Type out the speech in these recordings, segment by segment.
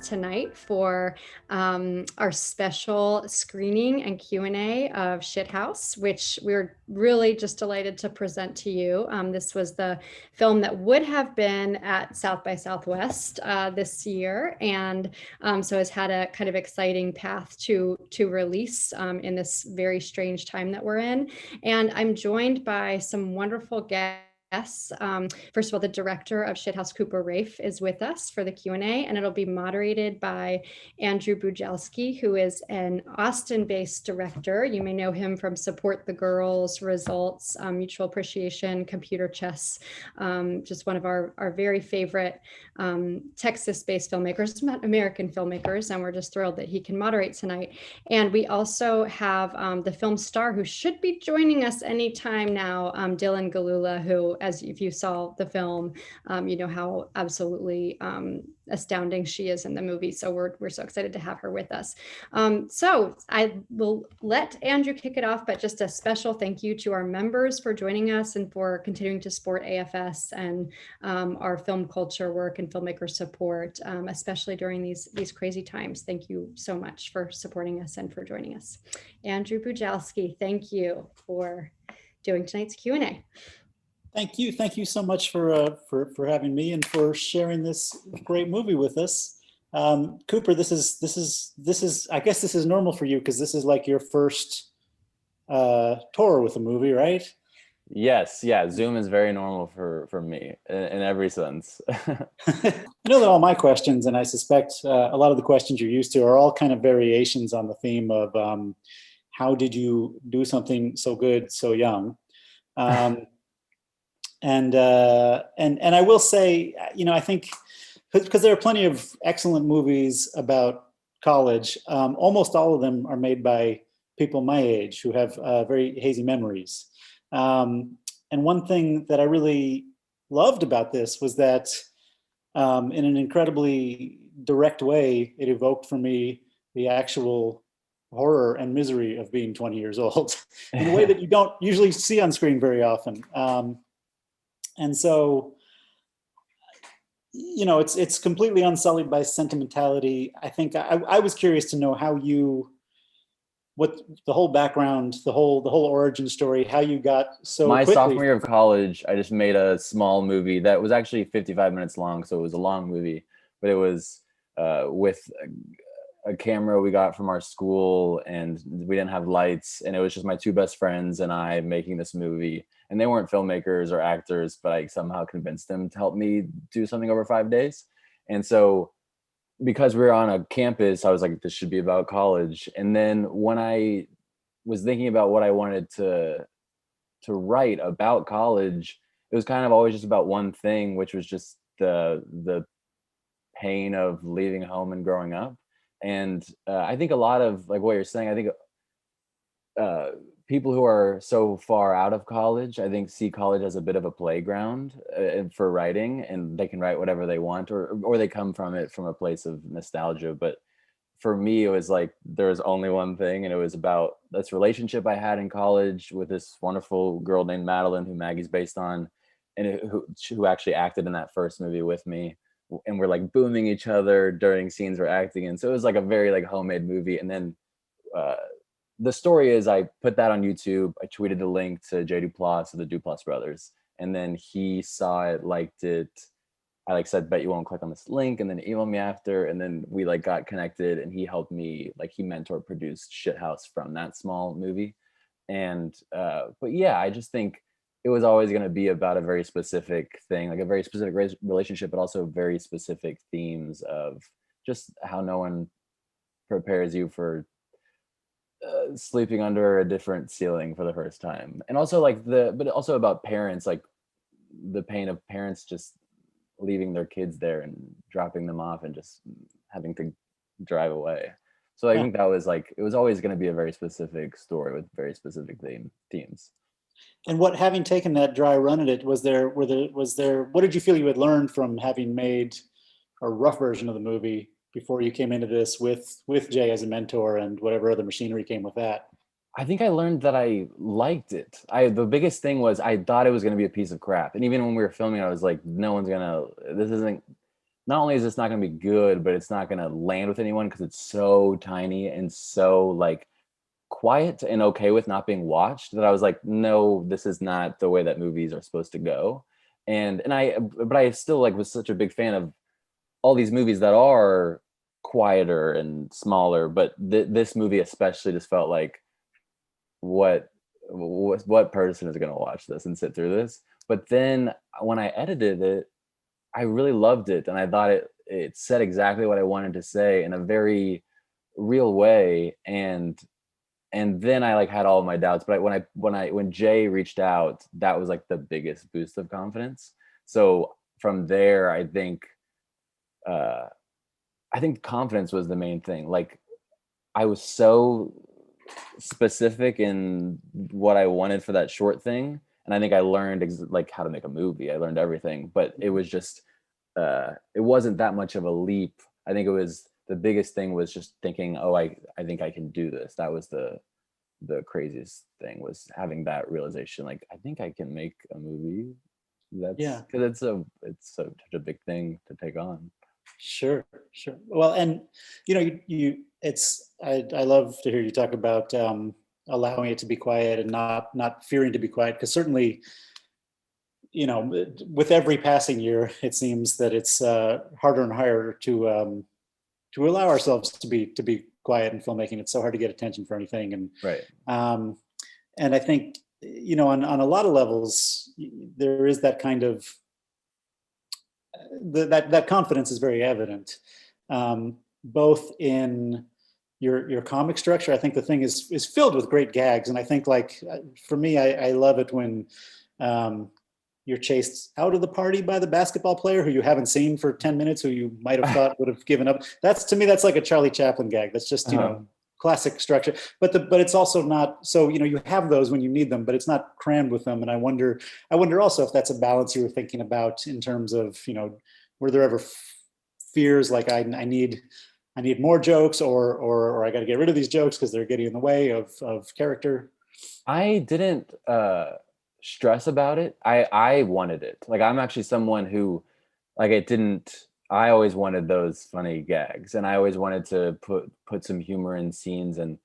tonight for our special screening and Q&A of Shithouse, which we're really just delighted to present to you. This was the film that would have been at South by Southwest this year, and so has had a kind of exciting path to release in this very strange time that we're in. And I'm joined by some wonderful guests. First of all, the director of Shithouse, Cooper Raiff, is with us for the Q&A, and it'll be moderated by Andrew Bujalski, who is an Austin-based director. You may know him from Support the Girls, Results, Mutual Appreciation, Computer Chess, just one of our very favorite Texas-based filmmakers, American filmmakers, and we're just thrilled that he can moderate tonight. And we also have the film star who should be joining us anytime now, Dylan Galula, who, as if you saw the film, you know how absolutely astounding she is in the movie. So we're so excited to have her with us. So I will let Andrew kick it off, but just a special thank you to our members for joining us and for continuing to support AFS and our film culture work and filmmaker support, especially during these crazy times. Thank you so much for supporting us and for joining us. Andrew Bujalski, thank you for doing tonight's Q&A. Thank you so much for having me and for sharing this great movie with us. Cooper, this is I guess this is normal for you because this is like your first tour with a movie, right? Yes, yeah. Zoom is very normal for me in every sense. I know that all my questions, and I suspect a lot of the questions you're used to, are all kind of variations on the theme of how did you do something so good so young. And I will say, you know, I think because there are plenty of excellent movies about college, almost all of them are made by people my age who have very hazy memories. And one thing that I really loved about this was that in an incredibly direct way, it evoked for me the actual horror and misery of being 20 years old in a way that you don't usually see on screen very often. And so, you know, it's completely unsullied by sentimentality. I think I was curious to know what the whole background, the whole origin story, how you got so My quickly. sophomore year of college, I just made a small movie that was actually 55 minutes long, so it was a long movie, but it was with a camera we got from our school, and we didn't have lights, and it was just my two best friends and I making this movie. And they weren't filmmakers or actors, but I somehow convinced them to help me do something over 5 days. And so because we were on a campus, I was like, this should be about college. And then when I was thinking about what I wanted to write about college, it was kind of always just about one thing, which was just the pain of leaving home and growing up. And I think a lot of like what you're saying, I think people who are so far out of college, I think see college as a bit of a playground for writing, and they can write whatever they want, or they come from it from a place of nostalgia. But for me, it was like there was only one thing, and it was about this relationship I had in college with this wonderful girl named Madeline, who Maggie's based on, and who actually acted in that first movie with me. And we're like booming each other during scenes we're acting in. So it was like a very like homemade movie. And then the story is I put that on YouTube. I tweeted the link to Jay Duplass of the Duplass brothers. And then he saw it, liked it. I like said, bet you won't click on this link, and then emailed me after. And then we like got connected, and he helped me, like he mentor produced Shithouse from that small movie. And but yeah, I just think it was always going to be about a very specific thing, like a very specific relationship, but also very specific themes of just how no one prepares you for sleeping under a different ceiling for the first time. And also like but also about parents, like the pain of parents just leaving their kids there and dropping them off and just having to drive away. So I think that was like, it was always going to be a very specific story with very specific themes. And what, having taken that dry run at it, what did you feel you had learned from having made a rough version of the movie before you came into this with Jay as a mentor and whatever other machinery came with that? I think I learned that I liked it. The biggest thing was I thought it was going to be a piece of crap. And even when we were filming, I was like, this isn't not only is this not going to be good, but it's not going to land with anyone because it's so tiny and so like quiet and okay with not being watched, that I was like, no, this is not the way that movies are supposed to go. But I still like was such a big fan of all these movies that are quieter and smaller, but this movie especially just felt like, what person is going to watch this and sit through this? But then when I edited it, I really loved it, and I thought it said exactly what I wanted to say in a very real way. And then I like had all of my doubts, but when Jay reached out, that was like the biggest boost of confidence. So from there, uh I think confidence was the main thing. Like, I was so specific in what I wanted for that short thing, and I think I learned like how to make a movie. I learned everything, but it was just it wasn't that much of a leap. I think it was the biggest thing was just thinking, oh, I think I can do this. That was the craziest thing, was having that realization, like, I think I can make a movie. That's Yeah. because such a big thing to take on. Sure, sure. Well, and I love to hear you talk about allowing it to be quiet and not fearing to be quiet, because certainly, with every passing year, it seems that it's harder and harder to allow ourselves to be quiet in filmmaking. It's so hard to get attention for anything, Right. um, and I think on a lot of levels, there is that kind of that confidence is very evident, both in your comic structure. I think the thing is filled with great gags, and I think, like, for me, I love it when um, you're chased out of the party by the basketball player who you haven't seen for 10 minutes, who you might have thought would have given up. That's, to me, that's like a Charlie Chaplin gag. That's just, Uh-huh. classic structure. But it's also not so, you have those when you need them, but it's not crammed with them. And I wonder also if that's a balance you were thinking about in terms of, were there ever fears like I need more jokes, or I got to get rid of these jokes because they're getting in the way of character. I didn't stress about it. I wanted it. Like, I'm actually someone who, like, it didn't. I always wanted those funny gags, and I always wanted to put some humor in scenes, and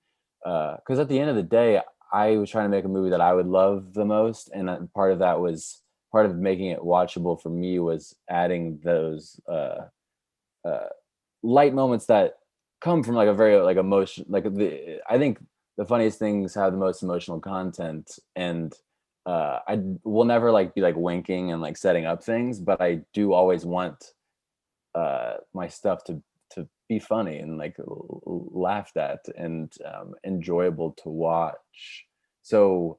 because at the end of the day, I was trying to make a movie that I would love the most, and part of making it watchable for me was adding those uh, light moments that come from like a very like emotion. Like, I think the funniest things have the most emotional content, and I will never like be like winking and like setting up things, but I do always want my stuff to be funny and like laughed at and enjoyable to watch. So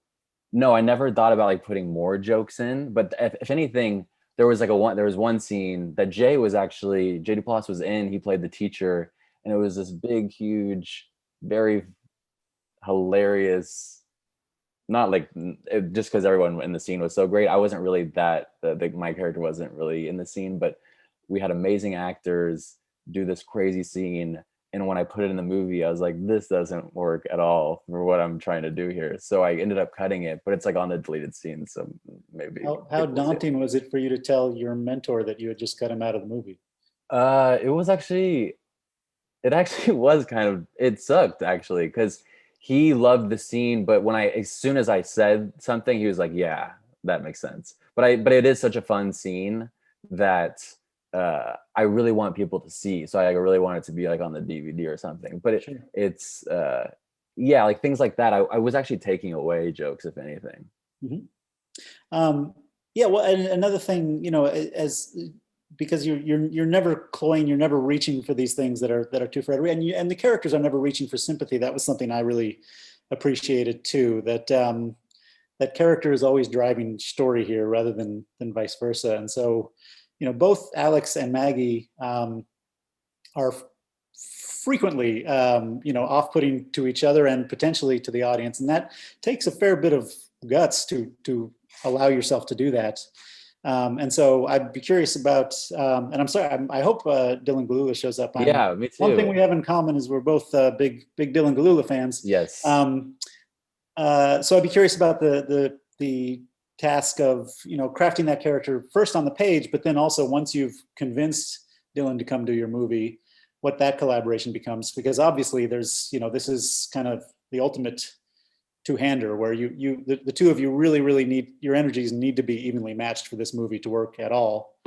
no, I never thought about like putting more jokes in, but if anything, there was one scene that Jay Duplass was in. He played the teacher, and it was this big, huge, very hilarious. Not like just because everyone in the scene was so great. I wasn't really my character wasn't really in the scene, but we had amazing actors do this crazy scene. And when I put it in the movie, I was like, this doesn't work at all for what I'm trying to do here. So I ended up cutting it, but it's like on the deleted scene. So maybe How people will see it. daunting was it for you to tell your mentor that you had just cut him out of the movie? It was actually, it actually was kind of, it sucked actually, because he loved the scene, but as soon as I said something, he was like, yeah, that makes sense. But it is such a fun scene that I really want people to see. So I really want it to be like on the DVD or something. But Sure. it's yeah, like things like that. I was actually taking away jokes, if anything. Mhm. Yeah, well, and another thing, as because you're never cloying, you're never reaching for these things that are too far away, and the characters are never reaching for sympathy. That was something I really appreciated too. That character is always driving story here rather than vice versa. And so, both Alex and Maggie are frequently, off-putting to each other and potentially to the audience, and that takes a fair bit of guts to allow yourself to do that. And so I'd be curious about, and I'm sorry, I hope Dylan Galula shows up. Yeah, me One thing too. we have in common is we're both big Dylan Galula fans. Yes. So I'd be curious about the task of crafting that character first on the page, but then also once you've convinced Dylan to come do your movie, what that collaboration becomes, because obviously there's, this is kind of the ultimate two-hander where the two of you really need, your energies need to be evenly matched for this movie to work at all.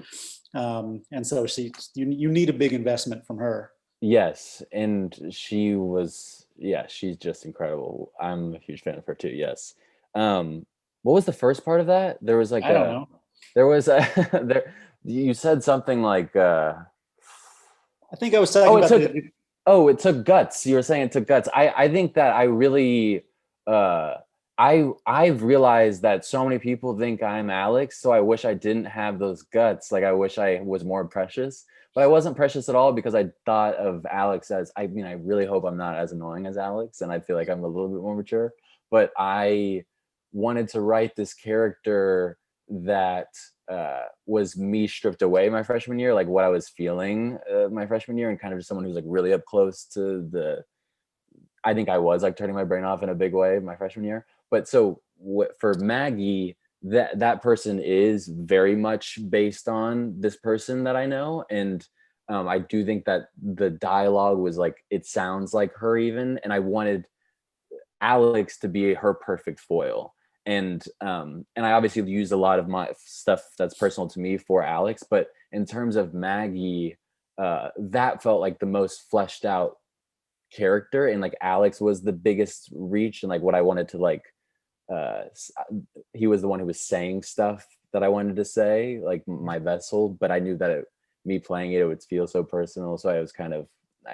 And so you need a big investment from her. Yes, and she's just incredible. I'm a huge fan of her too. Yes. What was the first part of that? There was like I don't know. there was a there. You said something like. I think I was talking about it took guts. You were saying it took guts. I think that I really I've realized that so many people think I'm Alex, so I wish I didn't have those guts. Like I wish I was more precious, but I wasn't precious at all because I thought of Alex as, I mean, I really hope I'm not as annoying as Alex, and I feel like I'm a little bit more mature, but I wanted to write this character that was me stripped away my freshman year, like what I was feeling my freshman year, and kind of just someone who's like really up close to I think I was like turning my brain off in a big way my freshman year. But so for Maggie, that person is very much based on this person that I know. And I do think that the dialogue was like, it sounds like her even. And I wanted Alex to be her perfect foil. And I obviously used a lot of my stuff that's personal to me for Alex. But in terms of Maggie, that felt like the most fleshed out character, and like Alex was the biggest reach, and like what I wanted to like he was the one who was saying stuff that I wanted to say, like my vessel, but I knew that me playing it would feel so personal, so I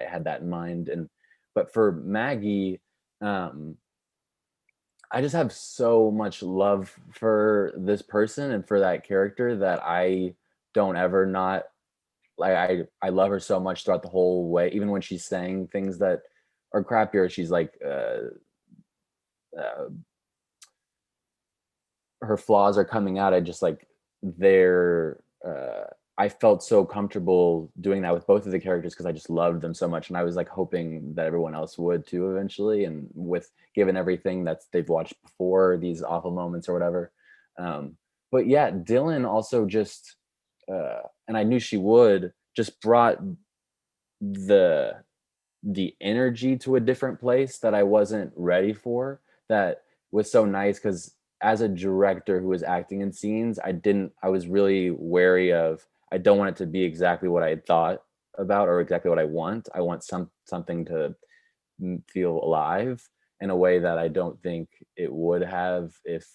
had that in mind. And but for Maggie, I just have so much love for this person and for that character that I don't ever not like. I love her so much throughout the whole way, even when she's saying things that are crappier. She's like her flaws are coming out. I just like I felt so comfortable doing that with both of the characters because I just loved them so much, and I was like hoping that everyone else would too eventually. And with given everything that they've watched before, these awful moments or whatever. But yeah, Dylan also just and I knew she would, just brought the energy to a different place that I wasn't ready for. That was so nice because as a director who was acting in scenes, I was really wary of, I don't want it to be exactly what I had thought about or exactly what I want. I want something to feel alive in a way that I don't think it would have if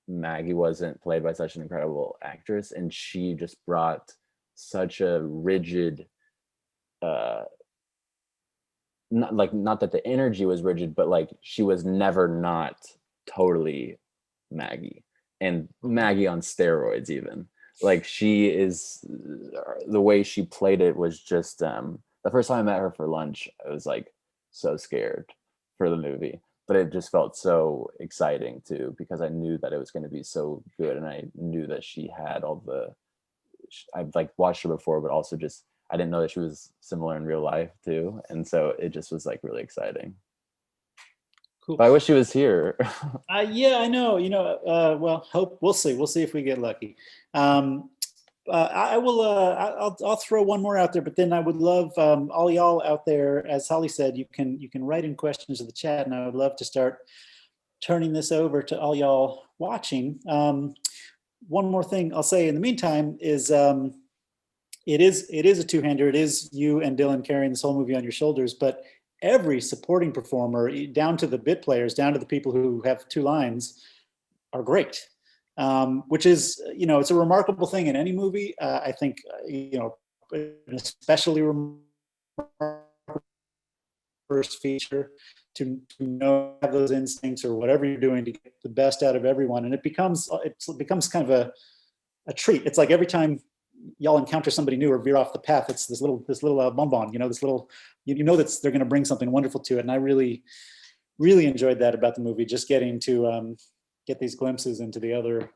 Maggie wasn't played by such an incredible actress. And she just brought such a rigid not that the energy was rigid, but like she was never not totally Maggie, and Maggie on steroids even. Like she is, the way she played it was just the first time I met her for lunch, I was like so scared for the movie, but it just felt so exciting too because I knew that it was going to be so good, and I knew that she had all I've like watched her before, but also just I didn't know that she was similar in real life too, and so it just was like really exciting. Cool. But I wish she was here. Yeah, I know. Well, we'll see. We'll see if we get lucky. I will. I'll throw one more out there, but then I would love all y'all out there. As Holly said, you can write in questions to the chat, and I would love to start turning this over to all y'all watching. One more thing I'll say in the meantime is it is a two-hander. It is you and Dylan carrying this whole movie on your shoulders, but every supporting performer, down to the bit players, down to the people who have two lines, are great. Which is, it's a remarkable thing in any movie. I think, especially first feature to have those instincts or whatever you're doing to get the best out of everyone. And it becomes kind of a treat. It's like every time y'all encounter somebody new or veer off the path, it's this little bonbon, this little, that they're going to bring something wonderful to it. And I really, really enjoyed that about the movie, just getting to get these glimpses into the other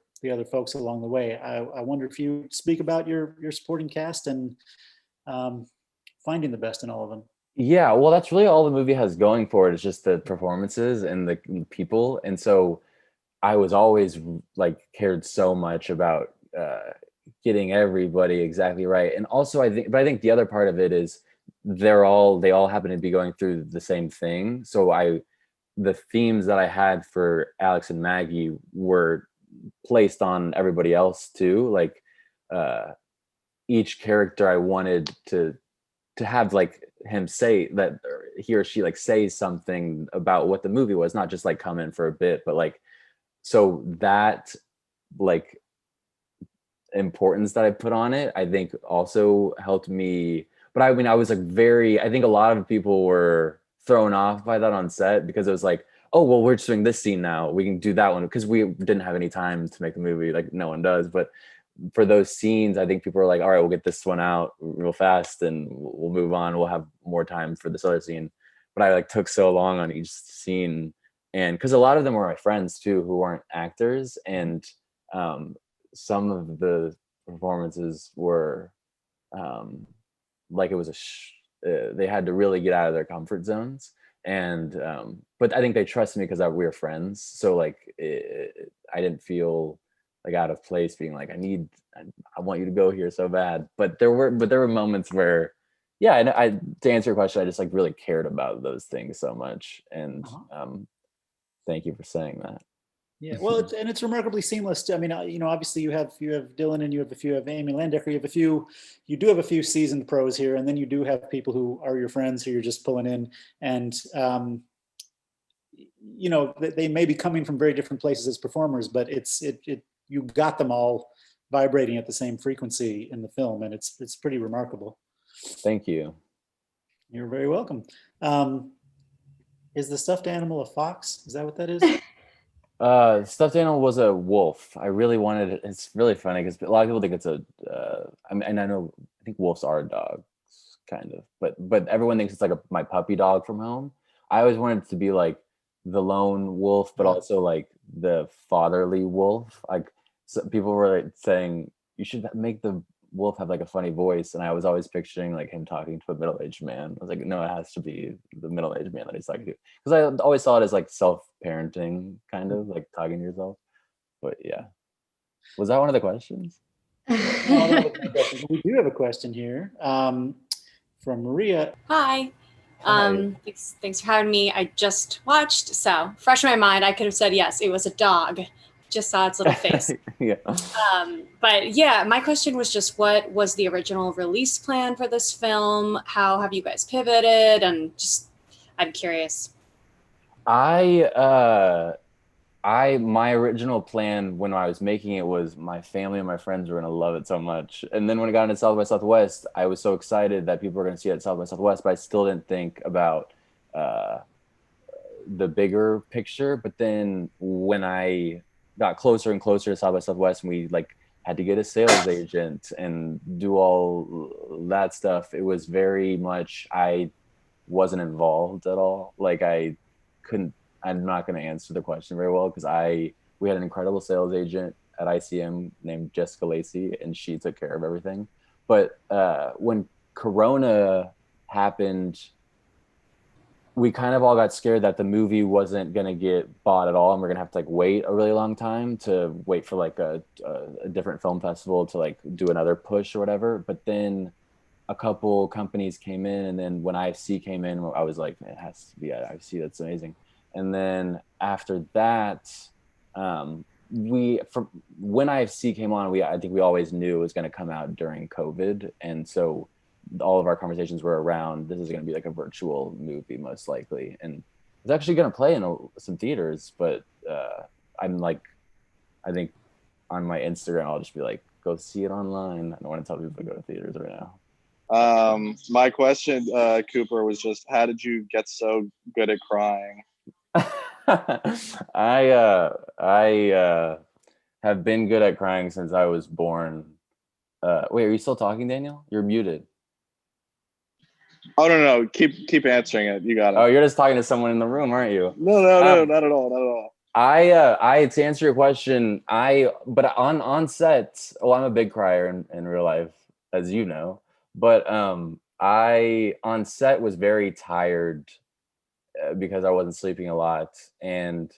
folks along the way. I wonder if you speak about your supporting cast and finding the best in all of them. Yeah, well, that's really all the movie has going for it, is just the performances and the people. And so I was always like cared so much about getting everybody exactly right. And also I think the other part of it is they all happen to be going through the same thing. So the themes that I had for Alex and Maggie were placed on everybody else too. Like uh each character I wanted to have like him say that, or he or she like say something about what the movie was, not just like come in for a bit, but like, so that like importance that I put on it, I think also helped me. But I mean, I was like I think a lot of people were thrown off by that on set because it was like, oh, well, we're just doing this scene now. We can do that one because we didn't have any time to make the movie. Like no one does. But for those scenes, I think people were like, all right, we'll get this one out real fast and we'll move on. We'll have more time for this other scene. But I like took so long on each scene. And because a lot of them were my friends too, who weren't actors. And um, some of the performances were um, like it was they had to really get out of their comfort zones. And but I think they trusted me because we were friends. So like I didn't feel like out of place being like I want you to go here so bad. But there were moments where yeah, and I to answer your question, I just like really cared about those things so much. And thank you for saying that. Yeah, well, it's remarkably seamless. I mean, obviously you have Dylan and you have Amy Landecker. You do have a few seasoned pros here, and then you do have people who are your friends who you're just pulling in, and they may be coming from very different places as performers, but you got them all vibrating at the same frequency in the film, and it's pretty remarkable. Thank you. You're very welcome. Is the stuffed animal a fox? Is that what that is? Stuffed animal was a wolf. I really wanted it. It's really funny because a lot of people think it's a. I mean, and I think wolves are dogs, kind of, but everyone thinks it's like my puppy dog from home. I always wanted it to be like the lone wolf, but also like the fatherly wolf. Like so people were like saying you should make the wolf have like a funny voice, and I was always picturing like him talking to a middle-aged man. I was like, no, it has to be the middle-aged man that he's talking to, because I always saw it as like self-parenting, kind of like talking to yourself. But yeah, was that one of the questions? No, that was my question. We do have a question here from Maria. Hi. Hi. Thanks for having me. I just watched, so fresh in my mind, I could have said yes, it was a dog. Just saw its little face. Yeah. But yeah, my question was just what was the original release plan for this film? How have you guys pivoted? And just, I'm curious. My original plan when I was making it was my family and my friends were gonna love it so much. And then when it got into South by Southwest, I was so excited that people were gonna see it at South by Southwest, but I still didn't think about uh, the bigger picture. But then when I got closer and closer to South by Southwest, and we like had to get a sales agent and do all that stuff, it was very much I wasn't involved at all. Like couldn't. I'm not going to answer the question very well because we had an incredible sales agent at ICM named Jessica Lacey, and she took care of everything. But when Corona happened, we kind of all got scared that the movie wasn't going to get bought at all, and we're going to have to like wait a really long time to wait for like a different film festival to like do another push or whatever. But then a couple companies came in, and then when IFC came in, I was like, it has to be at IFC. That's amazing. And then after that, when IFC came on, I think we always knew it was going to come out during COVID, and so all of our conversations were around this is going to be like a virtual movie most likely, and it's actually going to play in some theaters. But I'm like, I think on my Instagram I'll just be like, go see it online. I don't want to tell people to go to theaters right now. My question, Cooper, was just how did you get so good at crying? I have been good at crying since I was born. Wait, are you still talking, Daniel? You're muted. Oh no, keep answering it. You got it. Oh, you're just talking to someone in the room, aren't you? No, not at all. I to answer your question, but on set, well, I'm a big crier in real life, as you know. But I on set was very tired because I wasn't sleeping a lot, and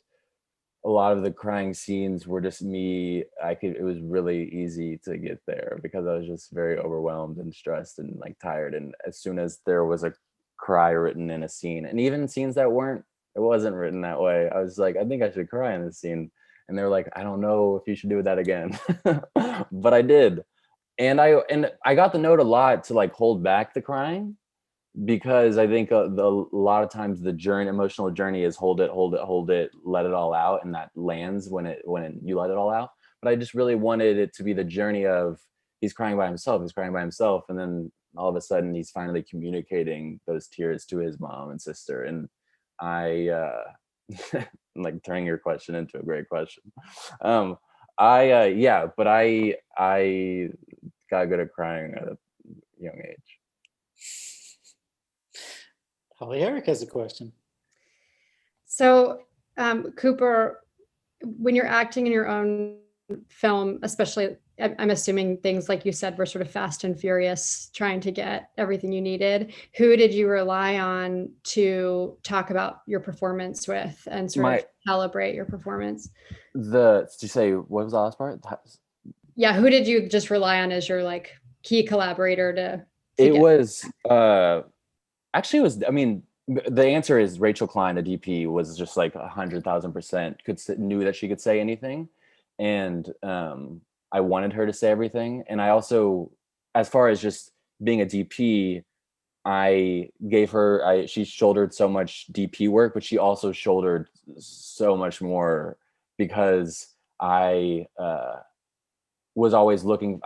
a lot of the crying scenes were just me. It was really easy to get there because I was just very overwhelmed and stressed and like tired. And as soon as there was a cry written in a scene, and even scenes that weren't, it wasn't written that way, I was like, I think I should cry in this scene. And they were like, I don't know if you should do that again. But I did. And I got the note a lot to like hold back the crying, because I think a lot of times the emotional journey is hold it, hold it, hold it, let it all out, and that lands when you let it all out. But I just really wanted it to be the journey of he's crying by himself, and then all of a sudden he's finally communicating those tears to his mom and sister. And I I'm like turning your question into a great question. I got good at crying at a young age. Holly Eric has a question. So, Cooper, when you're acting in your own film, especially, I'm assuming things like you said were sort of fast and furious, trying to get everything you needed. Who did you rely on to talk about your performance with and sort of calibrate your performance? Did you say, what was the last part? Yeah, who did you just rely on as your like key collaborator to It get was actually, it was, I mean, the answer is Rachel Klein, the DP, was just like 100,000% knew that she could say anything. And I wanted her to say everything. And I also, as far as just being a DP, I gave her, she shouldered so much DP work, but she also shouldered so much more, because I was always looking,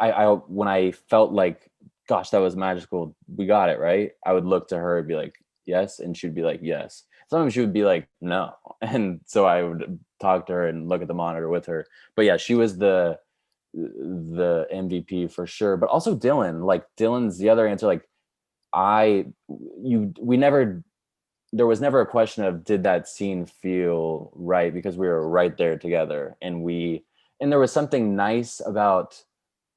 when I felt like, gosh, that was magical, we got it, right? I would look to her and be like, yes. And she'd be like, yes. Sometimes she would be like, no. And so I would talk to her and look at the monitor with her. But yeah, she was the MVP for sure. But also Dylan, like Dylan's the other answer. Like there was never a question of, did that scene feel right? Because we were right there together. And there was something nice about,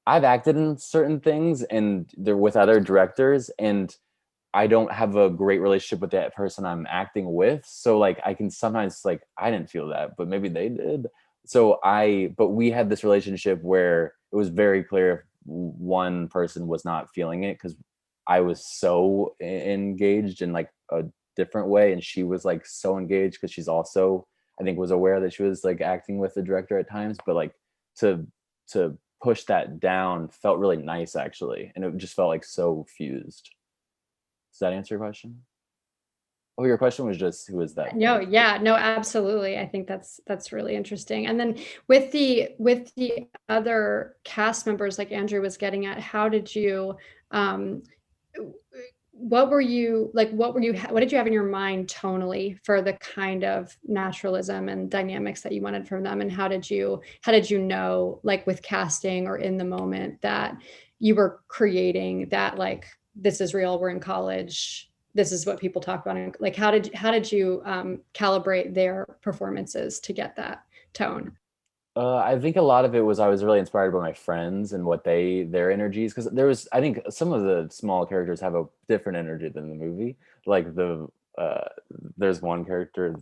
I've acted in certain things and they're with other directors, and I don't have a great relationship with that person I'm acting with. So like, I can sometimes like, I didn't feel that, but maybe they did. But we had this relationship where it was very clear if one person was not feeling it, because I was so engaged in like a different way. And she was like so engaged because she's also, I think, was aware that she was like acting with the director at times, but like to push that down felt really nice actually. And it just felt like so fused. Does that answer your question? Oh, your question was just, who is that? No, yeah, no, absolutely. I think that's really interesting. And then with the other cast members, like Andrew was getting at, how did you what did you have in your mind tonally for the kind of naturalism and dynamics that you wanted from them? And how did you know, like with casting or in the moment, that you were creating that, like, this is real, we're in college, this is what people talk about? And like, how did you calibrate their performances to get that tone? I think a lot of it was, I was really inspired by my friends and what their energies, because I think some of the small characters have a different energy than the movie. Like there's one character,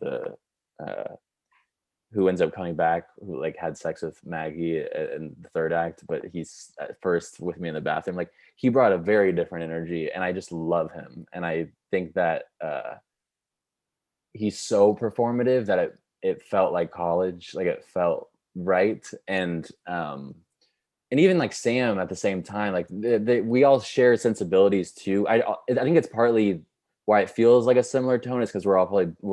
who ends up coming back, who like had sex with Maggie in the third act, but he's at first with me in the bathroom. Like, he brought a very different energy, and I just love him. And I think that he's so performative that it felt like college, like it felt right. And even like Sam at the same time, like we all share sensibilities too. I think it's partly why it feels like a similar tone is because we're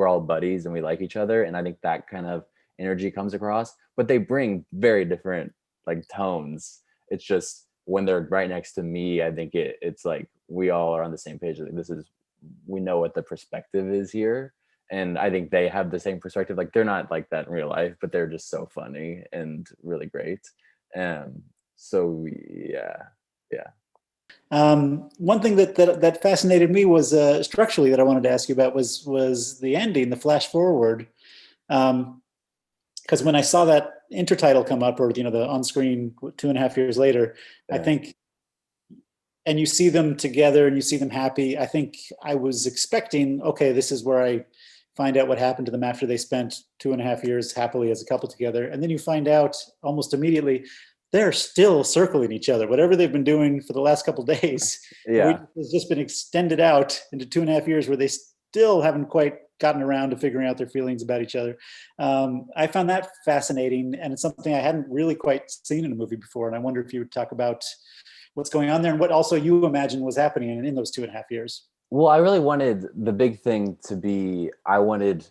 all buddies and we like each other, and I think that kind of energy comes across. But they bring very different like tones. It's just when they're right next to me, I think it's like we all are on the same page. Like, we know what the perspective is here. And I think they have the same perspective. Like, they're not like that in real life, but they're just so funny and really great. So yeah. One thing that fascinated me was structurally that I wanted to ask you about was the ending, the flash forward. Because when I saw that intertitle come up, or the on-screen 2.5 years later, yeah. I think, and you see them together and you see them happy. I think I was expecting, okay, this is where I find out what happened to them after they spent 2.5 years happily as a couple together. And then you find out almost immediately they're still circling each other. Whatever they've been doing for the last couple days Yeah. has just been extended out into 2.5 years where they still haven't quite gotten around to figuring out their feelings about each other. I found that fascinating, and it's something I hadn't really quite seen in a movie before. And I wonder if you would talk about what's going on there and what also you imagine was happening in those 2.5 years. Well, I really wanted the big thing to be, I was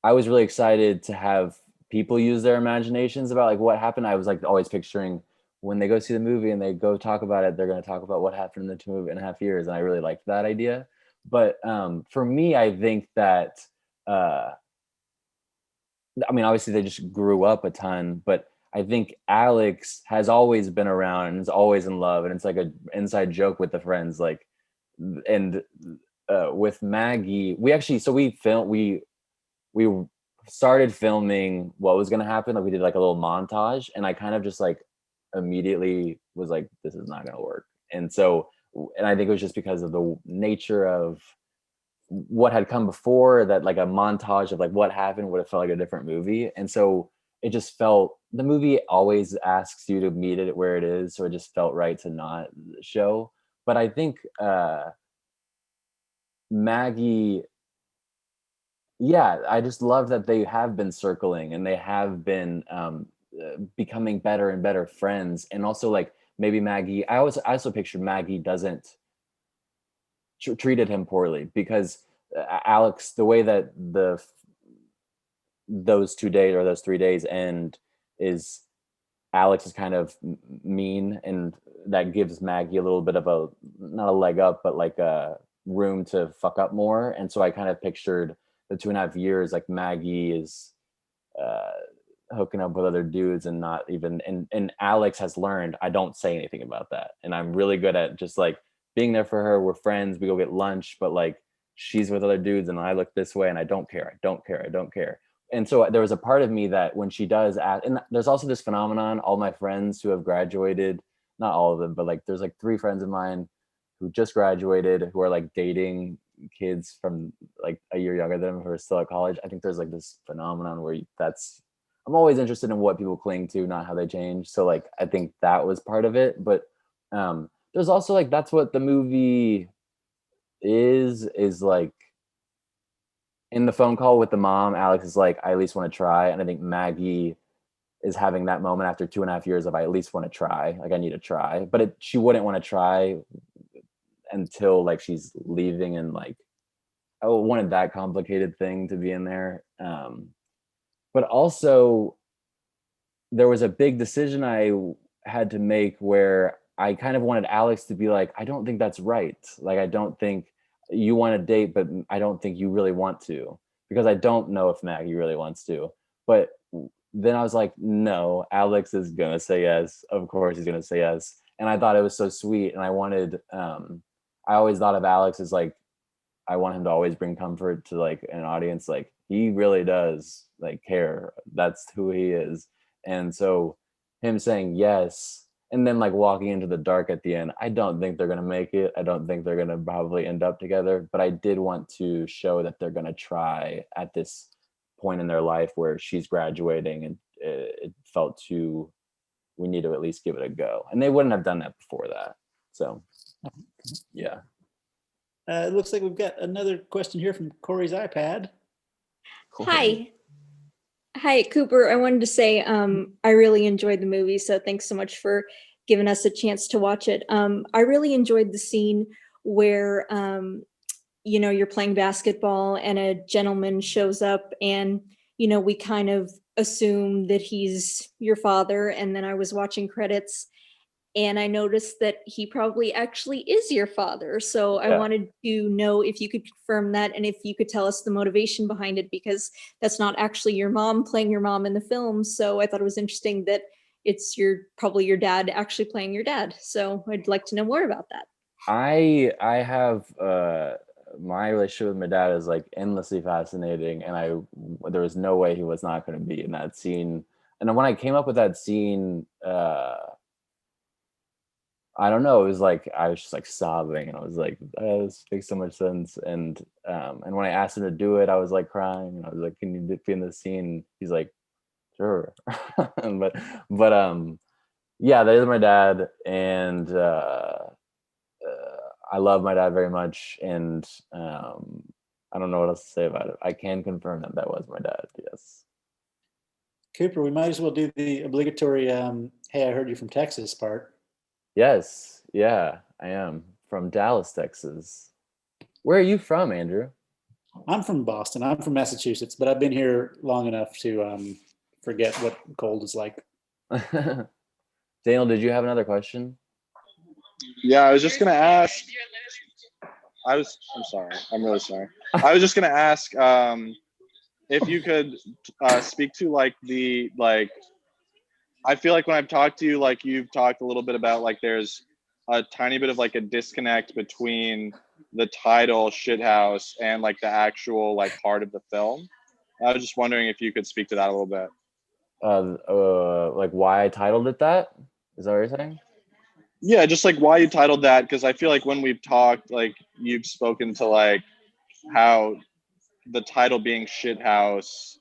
really excited to have people use their imaginations about like what happened. I was like always picturing when they go see the movie and they go talk about it, they're going to talk about what happened in the 2.5 years. And I really liked that idea. But for me, I think that, I mean, obviously they just grew up a ton, but I think Alex has always been around and is always in love. And it's like an inside joke with the friends, like, and with Maggie, we started filming what was going to happen. Like we did like a little montage, and I kind of just like immediately was like, this is not going to work. And I think it was just because of the nature of what had come before, that like a montage of like what happened would have felt like a different movie. And so it just felt, the movie always asks you to meet it where it is, so it just felt right to not show. But I think Maggie, yeah, I just love that they have been circling and they have been becoming better and better friends. And also like maybe Maggie, I also pictured Maggie doesn't treated him poorly, because Alex, the way that those 2 days or those 3 days end is Alex is kind of mean, and that gives Maggie a little bit of a, not a leg up, but like a room to fuck up more. And so I kind of pictured the 2.5 years, like Maggie is hooking up with other dudes and not even, and Alex has learned, I don't say anything about that. And I'm really good at just like being there for her. We're friends, we go get lunch, but like she's with other dudes and I look this way and I don't care. And so there was a part of me that when she does ask, and there's also this phenomenon, all my friends who have graduated, not all of them, but like there's like 3 friends of mine who just graduated, who are like dating kids from like a year younger than them who are still at college. I think there's like this phenomenon where I'm always interested in what people cling to, not how they change. So like, I think that was part of it. But there's also like, that's what the movie is like, in the phone call with the mom, Alex is like, I at least want to try. And I think Maggie is having that moment after 2.5 years of, I at least want to try. Like I need to try, but she wouldn't want to try until like she's leaving, and like, I wanted that complicated thing to be in there. But also there was a big decision I had to make where I kind of wanted Alex to be like, I don't think that's right. Like, I don't think you want to date, but I don't think you really want to, because I don't know if Maggie really wants to. But then I was like, no, Alex is going to say yes. Of course he's going to say yes. And I thought it was so sweet. And I wanted, I always thought of Alex as like, I want him to always bring comfort to like an audience. Like he really does like care. That's who he is. And so him saying yes, and then like walking into the dark at the end, I don't think they're going to make it. I don't think they're going to probably end up together, but I did want to show that they're going to try at this point in their life where she's graduating, and it felt too, we need to at least give it a go. And they wouldn't have done that before that. So yeah. It looks like we've got another question here from Corey's iPad. Hi. Hi, Cooper. I wanted to say I really enjoyed the movie, so thanks so much for giving us a chance to watch it. I really enjoyed the scene where, you're playing basketball and a gentleman shows up, and, we kind of assume that he's your father. And then I was watching credits and I noticed that he probably actually is your father. So I wanted to know if you could confirm that, and if you could tell us the motivation behind it, because that's not actually your mom playing your mom in the film. So I thought it was interesting that it's probably your dad actually playing your dad. So I'd like to know more about that. I have my relationship with my dad is like endlessly fascinating, and there was no way he was not going to be in that scene. And when I came up with that scene, I don't know. It was like I was just like sobbing, and I was like, oh, "This makes so much sense." And when I asked him to do it, I was like crying, and I was like, "Can you be in the scene?" He's like, "Sure." but yeah, that is my dad, and I love my dad very much, and I don't know what else to say about it. I can confirm that that was my dad. Yes. Cooper, we might as well do the obligatory "Hey, I heard you from Texas" part. Yes. Yeah, I am from Dallas, Texas. Where are you from, Andrew? I'm from Boston. I'm from Massachusetts, but I've been here long enough to forget what cold is like. Daniel, did you have another question? Yeah, I was just gonna ask. I'm sorry. I'm really sorry. I was just gonna ask if you could speak to like the like. I feel like when I've talked to you, like you've talked a little bit about like there's a tiny bit of like a disconnect between the title "Shithouse" and like the actual like heart of the film. I was just wondering if you could speak to that a little bit. Like why I titled it that? Is that what you're saying? Yeah, just like why you titled that, because I feel like when we've talked, like you've spoken to like how the title being "Shithouse"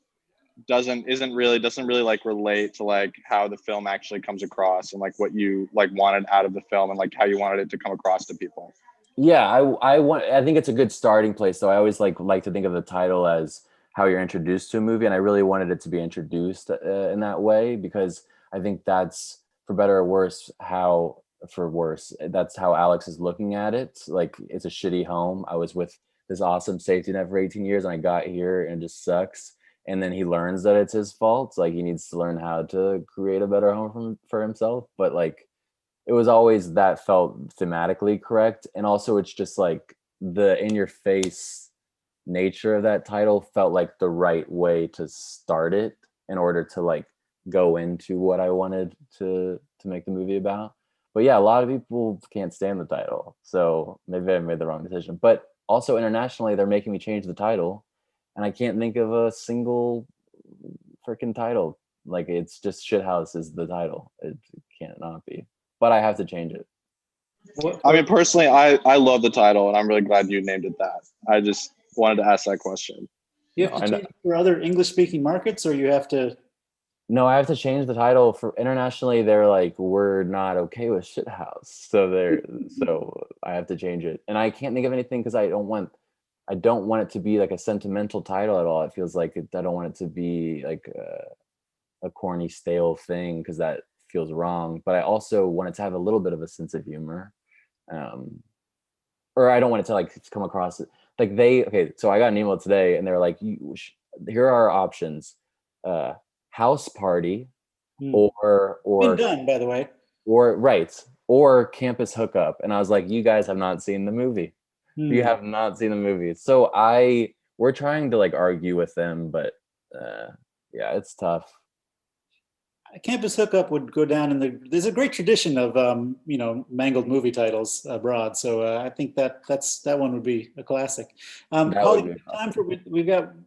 doesn't really like relate to like how the film actually comes across and like what you like wanted out of the film and like how you wanted it to come across to people. Yeah, I think it's a good starting place. So I always like to think of the title as how you're introduced to a movie, and I really wanted it to be introduced in that way because I think that's for better or worse how for worse that's how Alex is looking at it. Like it's a shitty home. I was with this awesome safety net for 18 years, and I got here and it just sucks. And then he learns that it's his fault. Like he needs to learn how to create a better home for himself. But like it was always that felt thematically correct, and also it's just like the in your face nature of that title felt like the right way to start it in order to like go into what I wanted to make the movie about. But yeah, a lot of people can't stand the title, so maybe I made the wrong decision. But also internationally they're making me change the title, and I can't think of a single freaking title. Like it's just "Shithouse" is the title. It can't not be, but I have to change it. I mean, personally, I love the title and I'm really glad you named it that. I just wanted to ask that question. You have No, to I know. change it for other English-speaking markets, or you have to. No, I have to change the title for internationally. They're like, we're not okay with "Shithouse," so I have to change it, and I can't think of anything because I don't want it to be like a sentimental title at all. It feels like I don't want it to be like a corny, stale thing because that feels wrong. But I also want it to have a little bit of a sense of humor, um, or I don't want it to like come across like okay. So I got an email today, and they're like, here are our options: house party, Hmm. or Been done, by the way. or right, or campus hookup. And I was like, you guys have not seen the movie. You Hmm. have not seen the movie. So we're trying to like argue with them, but yeah, it's tough. Campus Hookup would go down in there's a great tradition of mangled movie titles abroad, so I think that one would be a classic. That Holly, would be time awesome. for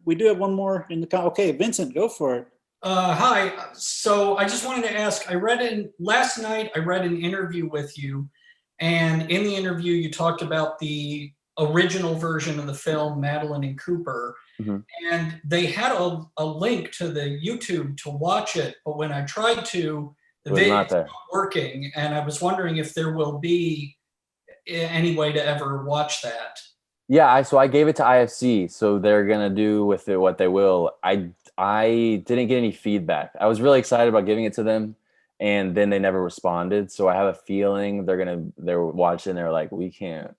we do have one more in the okay, Vincent, go for it. Hi. So I just wanted to ask, last night, I read an interview with you, and in the interview, you talked about the original version of the film, Madeline and Cooper, Mhm. and they had a link to the YouTube to watch it, but when I tried to, the It was video not there. wasn't working, and I was wondering if there will be any way to ever watch that. Yeah, so I gave it to IFC, so they're gonna do with it what they will. I didn't get any feedback. I was really excited about giving it to them, and then they never responded. So I have a feeling they're watching. They're like, we can't.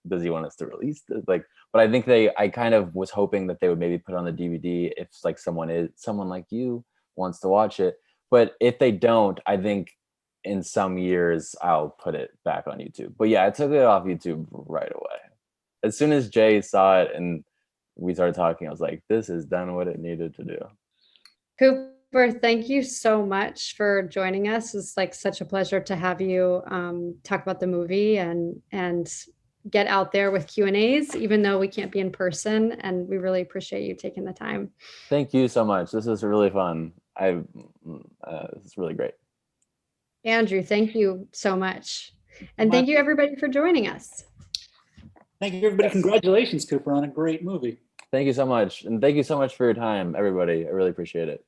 Does he want us to release this? Like, but I think I kind of was hoping that they would maybe put it on the DVD if like someone like you wants to watch it. But if they don't, I think in some years I'll put it back on YouTube. But yeah, I took it off YouTube right away as soon as Jay saw it and we started talking. I was like, this has done what it needed to do. Cooper, thank you so much for joining us. It's like such a pleasure to have you talk about the movie and get out there with Q&As, even though we can't be in person. And we really appreciate you taking the time. Thank you so much. This is really fun. This is really great. Andrew, thank you so much. And thank you everybody for joining us. Thank you, everybody. Congratulations, Cooper, on a great movie. Thank you so much. And thank you so much for your time, everybody. I really appreciate it.